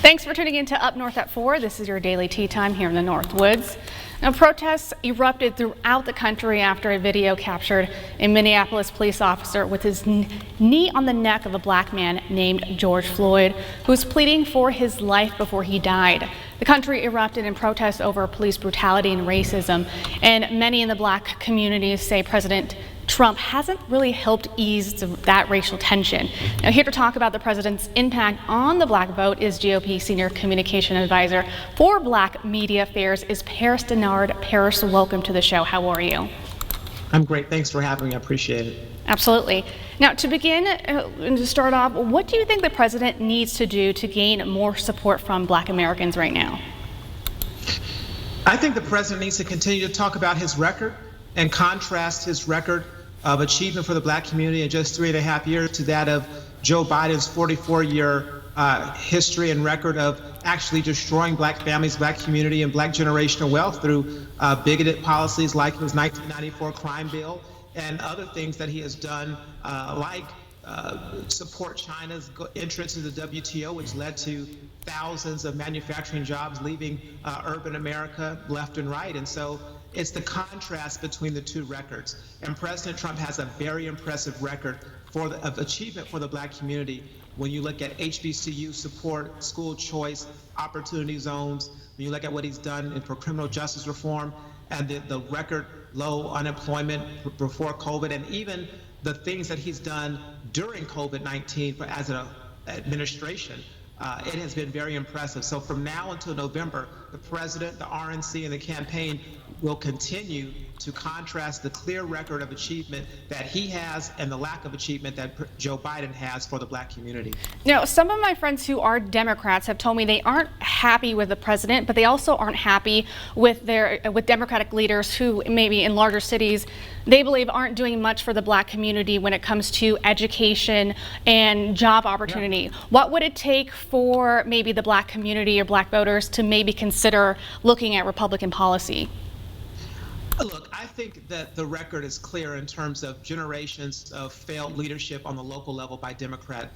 Thanks for tuning in to Up North at 4. This is your daily tea time here in the North Woods. Now, protests erupted throughout the country after a video captured a Minneapolis police officer with his knee on the neck of a black man named George Floyd, who was pleading for his life before he died. The country erupted in protest over police brutality and racism, and many in the black communities say President Trump hasn't really helped ease that racial tension. Now, here to talk about the president's impact on the black vote is GOP Senior Communication Advisor for Black Media Affairs is Paris Dennard. Paris, welcome to the show. How are you? I'm great. Thanks for having me. I appreciate it. Absolutely. Now, to begin and to start off, what do you think the president needs to do to gain more support from black Americans right now? I think the president needs to continue to talk about his record and contrast his record of achievement for the black community in just 3.5 years to that of Joe Biden's 44-year history and record of actually destroying black families, black community, and black generational wealth through bigoted policies like his 1994 crime bill and other things that he has done, like support China's entrance into the WTO, which led to thousands of manufacturing jobs leaving urban America left and right. And so it's the contrast between the two records. And President Trump has a very impressive record of achievement for the black community. When you look at HBCU support, school choice, opportunity zones, when you look at what he's done for criminal justice reform and the record low unemployment before COVID, and even the things that he's done during COVID-19 as an administration, it has been very impressive. So from now until November, the president, the RNC, and the campaign will continue to contrast the clear record of achievement that he has and the lack of achievement that Joe Biden has for the black community. Now, some of my friends who are Democrats have told me they aren't happy with the president, but they also aren't happy with Democratic leaders who maybe in larger cities they believe aren't doing much for the black community when it comes to education and job opportunity. Yeah. What would it take for maybe the black community or black voters to maybe consider looking at Republican policy? Look, I think that the record is clear in terms of generations of failed leadership on the local level by Democrat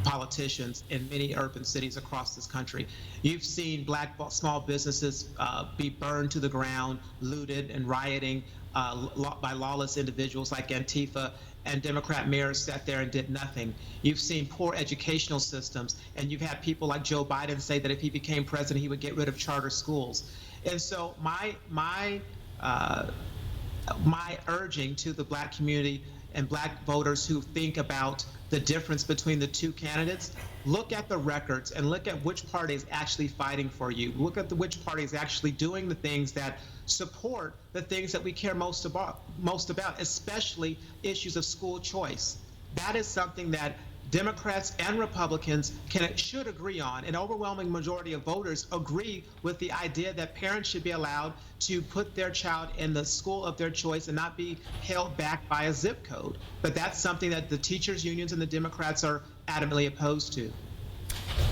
politicians in many urban cities across this country. You've seen black small businesses be burned to the ground, looted and rioting by lawless individuals like Antifa, and Democrat mayors sat there and did nothing. You've seen poor educational systems, and you've had people like Joe Biden say that if he became president, he would get rid of charter schools. And so my urging to the black community and black voters who think about the difference between the two candidates, look at the records and look at which party is actually fighting for you. Look at which party is actually doing the things that support the things that we care most about, especially issues of school choice. That is something that Democrats and Republicans should agree on. An overwhelming majority of voters agree with the idea that parents should be allowed to put their child in the school of their choice and not be held back by a zip code. But that's something that the teachers' unions and the Democrats are adamantly opposed to.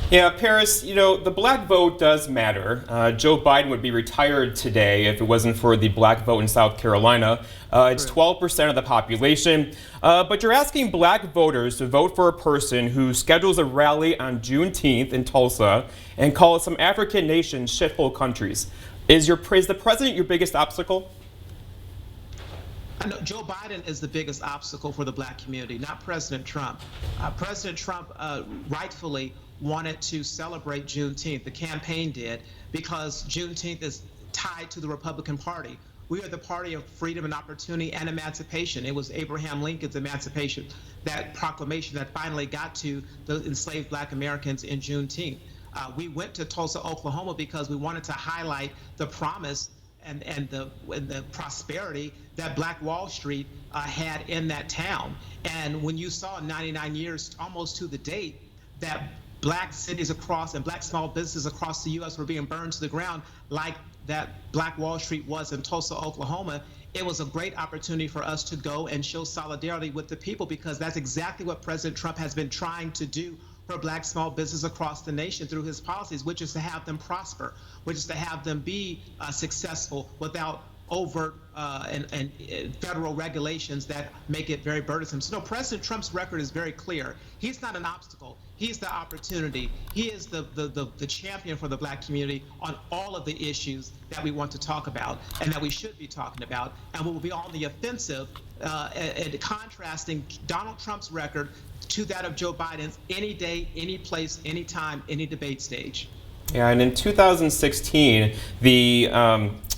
Yeah, Paris, you know, the black vote does matter. Joe Biden would be retired today if it wasn't for the black vote in South Carolina. It's 12% of the population. But you're asking black voters to vote for a person who schedules a rally on Juneteenth in Tulsa and calls some African nations shithole countries. Is the president your biggest obstacle? I know Joe Biden is the biggest obstacle for the black community, not President Trump. President Trump rightfully wanted to celebrate Juneteenth. The campaign did, because Juneteenth is tied to the Republican Party. We are the party of freedom and opportunity and emancipation. It was Abraham Lincoln's emancipation, that proclamation that finally got to the enslaved black Americans in Juneteenth. We went to Tulsa, Oklahoma because we wanted to highlight the promise and the prosperity that Black Wall Street had in that town. And when you saw 99 years almost to the date that black cities across and black small businesses across the U.S. were being burned to the ground like that Black Wall Street was in Tulsa, Oklahoma, it was a great opportunity for us to go and show solidarity with the people, because that's exactly what President Trump has been trying to do for black small business across the nation through his policies, which is to have them prosper, which is to have them be successful without overt and federal regulations that make it very burdensome. So no, President Trump's record is very clear. He's not an obstacle. He's the opportunity. He is the champion for the black community on all of the issues that we want to talk about and that we should be talking about. And we will be on the offensive and contrasting Donald Trump's record to that of Joe Biden's any day, any place, any time, any debate stage. Yeah, and in 2016, the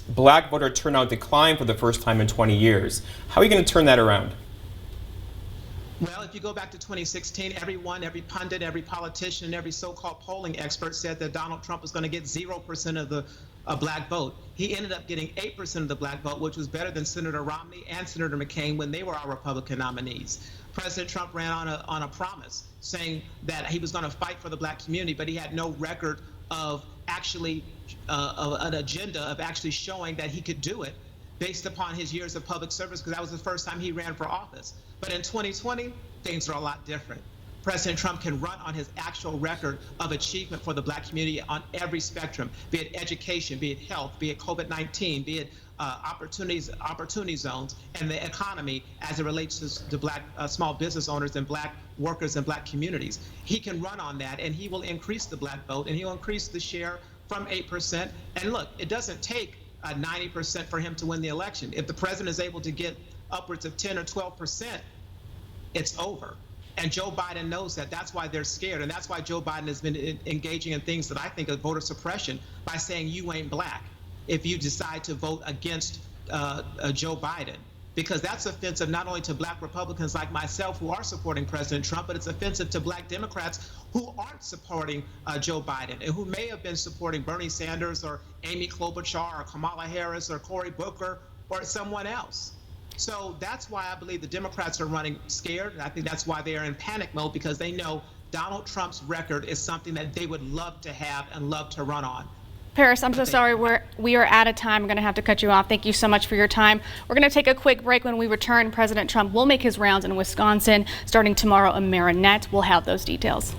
black voter turnout declined for the first time in 20 years. How are you going to turn that around? Well, if you go back to 2016, everyone, every pundit, every politician, every so-called polling expert said that Donald Trump was going to get 0% of the black vote. He ended up getting 8% of the black vote, which was better than Senator Romney and Senator McCain when they were our Republican nominees. President Trump ran on a promise saying that he was going to fight for the black community, but he had no record of actually an agenda of actually showing that he could do it based upon his years of public service, because that was the first time he ran for office. But in 2020, things are a lot different. President Trump can run on his actual record of achievement for the black community on every spectrum, be it education, be it health, be it COVID-19, be it opportunity zones, and the economy as it relates to black small business owners and black workers and black communities. He can run on that, and he will increase the black vote, and he'll increase the share from 8%. And look, it doesn't take 90% for him to win the election. If the president is able to get upwards of 10 or 12%, it's over. And Joe Biden knows that. That's why they're scared. And that's why Joe Biden has been engaging in things that I think are voter suppression by saying you ain't black if you decide to vote against Joe Biden. Because that's offensive not only to black Republicans like myself who are supporting President Trump, but it's offensive to black Democrats who aren't supporting Joe Biden and who may have been supporting Bernie Sanders or Amy Klobuchar or Kamala Harris or Cory Booker or someone else. So that's why I believe the Democrats are running scared. And I think that's why they are in panic mode, because they know Donald Trump's record is something that they would love to have and love to run on. Paris, I'm so sorry. We are out of time. I'm going to have to cut you off. Thank you so much for your time. We're going to take a quick break. When we return, President Trump will make his rounds in Wisconsin starting tomorrow in Marinette. We'll have those details.